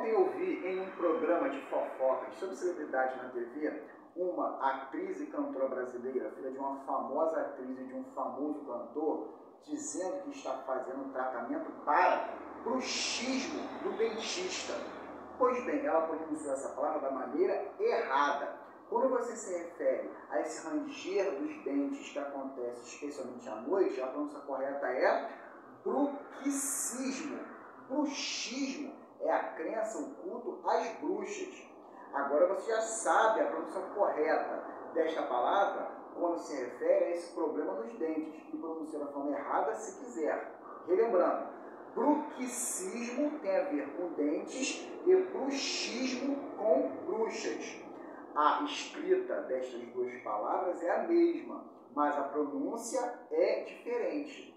Ontem eu vi em um programa de fofocas sobre celebridade na TV, uma atriz e cantora brasileira, filha de uma famosa atriz e de um famoso cantor, dizendo que está fazendo um tratamento para bruxismo do dentista. Pois bem, ela pronunciou essa palavra da maneira errada. Quando você se refere a esse ranger dos dentes que acontece especialmente à noite, a pronúncia correta é bruxismo. Bruxismo é a crença, o culto às bruxas. Agora você já sabe a pronúncia correta desta palavra quando se refere a esse problema nos dentes, e pronuncia da forma errada se quiser. Relembrando, bruxismo tem a ver com dentes e bruxismo com bruxas. A escrita destas duas palavras é a mesma, mas a pronúncia é diferente.